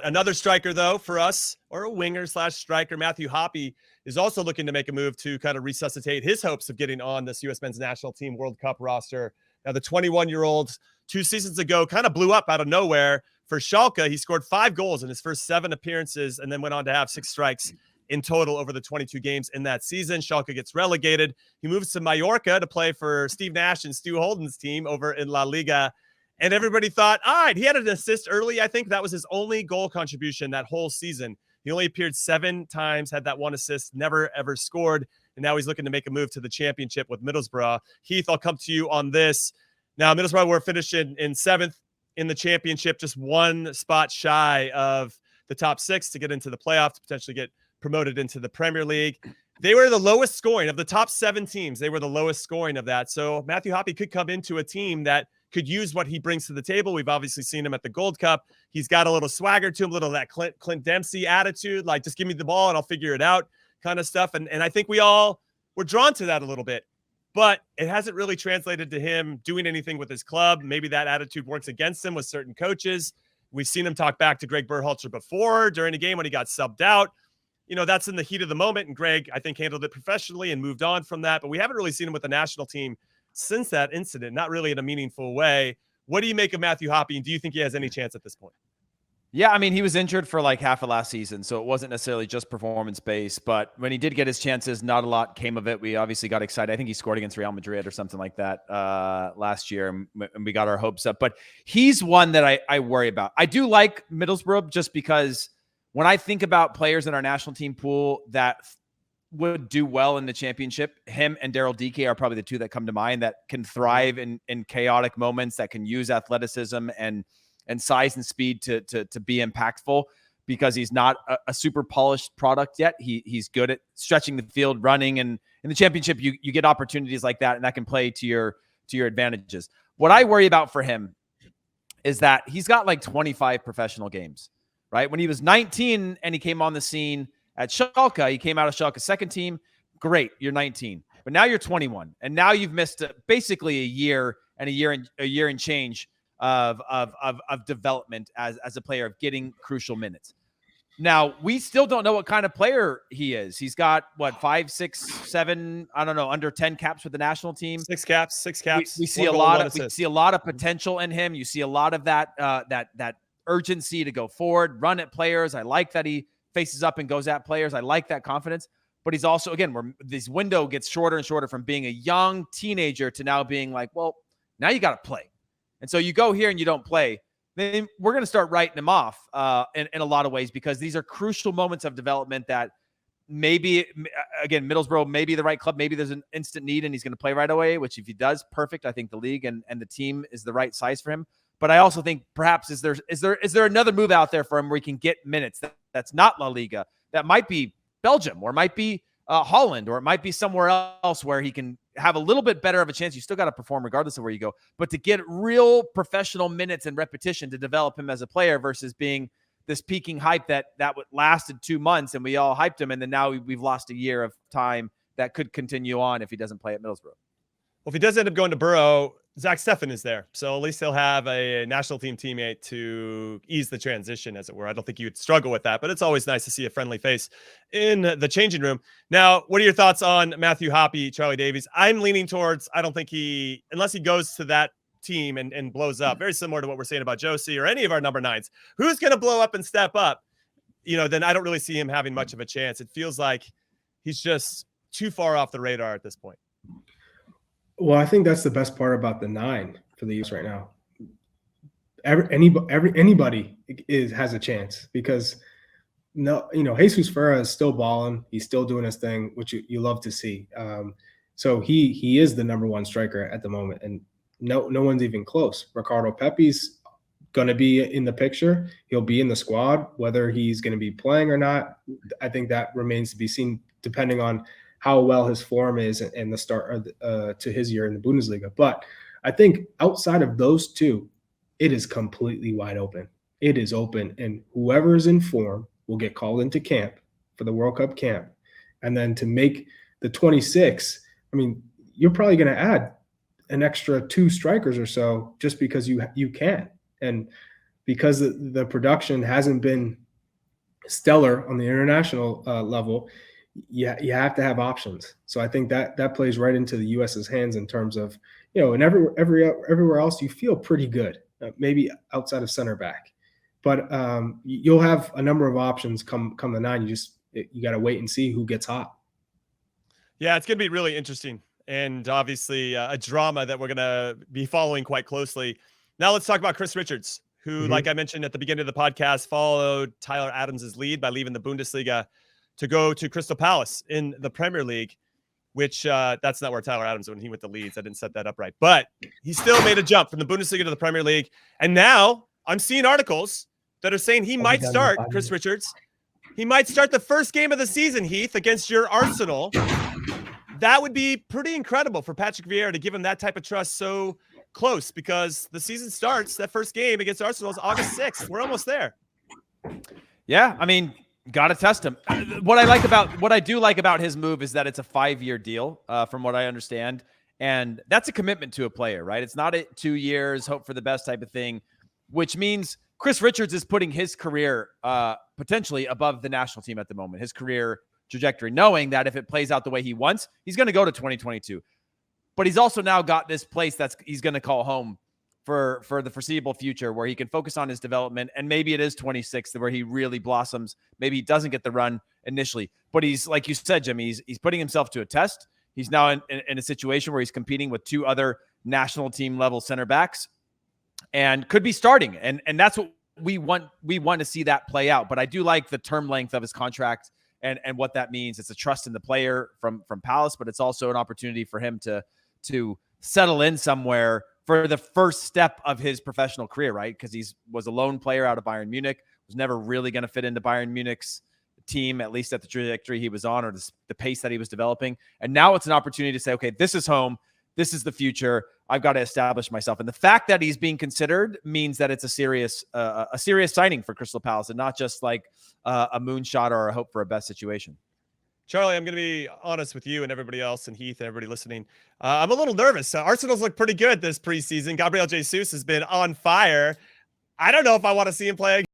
Another striker, though, for us, or a winger slash striker, Matthew Hoppe, is also looking to make a move to kind of resuscitate his hopes of getting on this U.S. men's national team World Cup roster. Now, the 21-year-old 2 seasons ago kind of blew up out of nowhere for Schalke. He scored 5 goals in his first 7 appearances and then went on to have 6 strikes in total over the 22 games in that season. Schalke gets relegated. He moves to Mallorca to play for Steve Nash and Stu Holden's team over in La Liga. And everybody thought, all right, he had an assist early. I think that was his only goal contribution that whole season. He only appeared 7 times, had that 1 assist, never, ever scored. And now he's looking to make a move to the championship with Middlesbrough. Heath, I'll come to you on this. Now, Middlesbrough, we're finishing in 7th in the championship, just 1 spot shy of the top 6 to get into the playoffs, to potentially get promoted into the Premier League. They were the lowest scoring of the top 7 teams. They were the lowest scoring of that. So Matthew Hoppe could come into a team that could use what he brings to the table. We've obviously seen him at the Gold Cup. He's got a little swagger to him, a little of that Clint Dempsey attitude, like just give me the ball and I'll figure it out kind of stuff. And I think we all were drawn to that a little bit, but it hasn't really translated to him doing anything with his club. Maybe that attitude works against him with certain coaches. We've seen him talk back to Greg Berhalter before during a game when he got subbed out. You know, that's in the heat of the moment. And Greg, I think, handled it professionally and moved on from that. But we haven't really seen him with the national team since that incident, not really in a meaningful way. What do you make of Matthew Hoppe, and do you think he has any chance at this point? Yeah, I mean, he was injured for like half of last season, so it wasn't necessarily just performance-based. But when he did get his chances, not a lot came of it. We obviously got excited. I think he scored against Real Madrid or something like that last year, and we got our hopes up. But he's one that I worry about. I do like Middlesbrough just because when I think about players in our national team pool that would do well in the championship, him and Daryl Dike are probably the 2 that come to mind that can thrive in chaotic moments, that can use athleticism and size and speed to be impactful, because he's not a super polished product yet. He's good at stretching the field, running, and in the championship you get opportunities like that, and that can play to your advantages. What I worry about for him is that he's got like 25 professional games, right? When he was 19 and he came on the scene at Schalke, he came out of Schalke's second team. Great, you're 19, but now you're 21, and now you've missed basically a year and change of development as a player, of getting crucial minutes. Now we still don't know what kind of player he is. He's got what, 5, 6, 7, I don't know, under 10 caps with the national team. 6 caps. We see a lot of potential in him. You see a lot of that urgency to go forward, run at players. I like that he faces up and goes at players. I like that confidence, but he's also, again, where this window gets shorter and shorter from being a young teenager to now being like, well, now you got to play. And so you go here and you don't play, then we're going to start writing him off in a lot of ways, because these are crucial moments of development that maybe, again, Middlesbrough may be the right club. Maybe there's an instant need and he's going to play right away, which if he does, perfect. I think the league and the team is the right size for him. But I also think perhaps is there another move out there for him where he can get minutes that's not La Liga, that might be Belgium, or might be Holland, or it might be somewhere else where he can have a little bit better of a chance. You still got to perform regardless of where you go, but to get real professional minutes and repetition to develop him as a player, versus being this peaking hype that lasted 2 months and we all hyped him, and then now we've lost a year of time that could continue on if he doesn't play at Middlesbrough. Well, if he does end up going to Borough, Zach Steffen is there. So at least he'll have a national team teammate to ease the transition, as it were. I don't think you would struggle with that, but it's always nice to see a friendly face in the changing room. Now, what are your thoughts on Matthew Hoppe, Charlie Davies? I'm leaning towards, I don't think unless he goes to that team and blows up, very similar to what we're saying about Josie or any of our number 9s, who's going to blow up and step up, then I don't really see him having much of a chance. It feels like he's just too far off the radar at this point. Well, I think that's the best part about the 9 for the East right now. Anybody has a chance, because Jesus Ferreira is still balling. He's still doing his thing, which you love to see. So he is the number 1 striker at the moment, and no one's even close. Ricardo Pepi's going to be in the picture. He'll be in the squad. Whether he's going to be playing or not, I think that remains to be seen, depending on how well his form is and the start to his year in the Bundesliga. But I think outside of those 2, it is completely wide open. It is open, and whoever is in form will get called into camp for the World Cup camp. And then to make the 26, I mean, you're probably going to add an extra 2 strikers or so just because you can. And because the production hasn't been stellar on the international level, you have to have options. So I think that plays right into the US's hands in terms of, and everywhere else you feel pretty good, maybe outside of center back, but you'll have a number of options come the 9. You got to wait and see who gets hot. Yeah, it's going to be really interesting, and obviously a drama that we're going to be following quite closely. Now let's talk about Chris Richards, who, like I mentioned at the beginning of the podcast, followed Tyler Adams' lead by leaving the Bundesliga to go to Crystal Palace in the Premier League, which that's not where Tyler Adams went when he went to Leeds. I didn't set that up right. But he still made a jump from the Bundesliga to the Premier League. And now I'm seeing articles that are saying he might start, Chris Richards. He might start the first game of the season, Heath, against your Arsenal. That would be pretty incredible for Patrick Vieira to give him that type of trust so close, because the season starts, that first game against Arsenal is August 6th. We're almost there. Yeah, I mean, got to test him. What I do like about his move is that it's a 5-year deal, from what I understand. And that's a commitment to a player, right? It's not 2 years, hope for the best type of thing, which means Chris Richards is putting his career potentially above the national team at the moment, his career trajectory, knowing that if it plays out the way he wants, he's going to go to 2022. But he's also now got this place he's going to call home for the foreseeable future, where he can focus on his development. And maybe it is 26 where he really blossoms. Maybe he doesn't get the run initially, but he's, like you said, Jimmy, he's putting himself to a test. He's now in a situation where he's competing with 2 other national team level center backs and could be starting. And that's what we want. We want to see that play out. But I do like the term length of his contract and what that means. It's a trust in the player from Palace, but it's also an opportunity for him to settle in somewhere for the first step of his professional career, right? Because he was a lone player out of Bayern Munich, was never really going to fit into Bayern Munich's team, at least at the trajectory he was on, or the pace that he was developing. And now it's an opportunity to say, okay, this is home. This is the future. I've got to establish myself. And the fact that he's being considered means that it's a serious signing for Crystal Palace, and not just like a moonshot or a hope for a best situation. Charlie, I'm going to be honest with you and everybody else, and Heath and everybody listening. I'm a little nervous. Arsenal's look pretty good this preseason. Gabriel Jesus has been on fire. I don't know if I want to see him play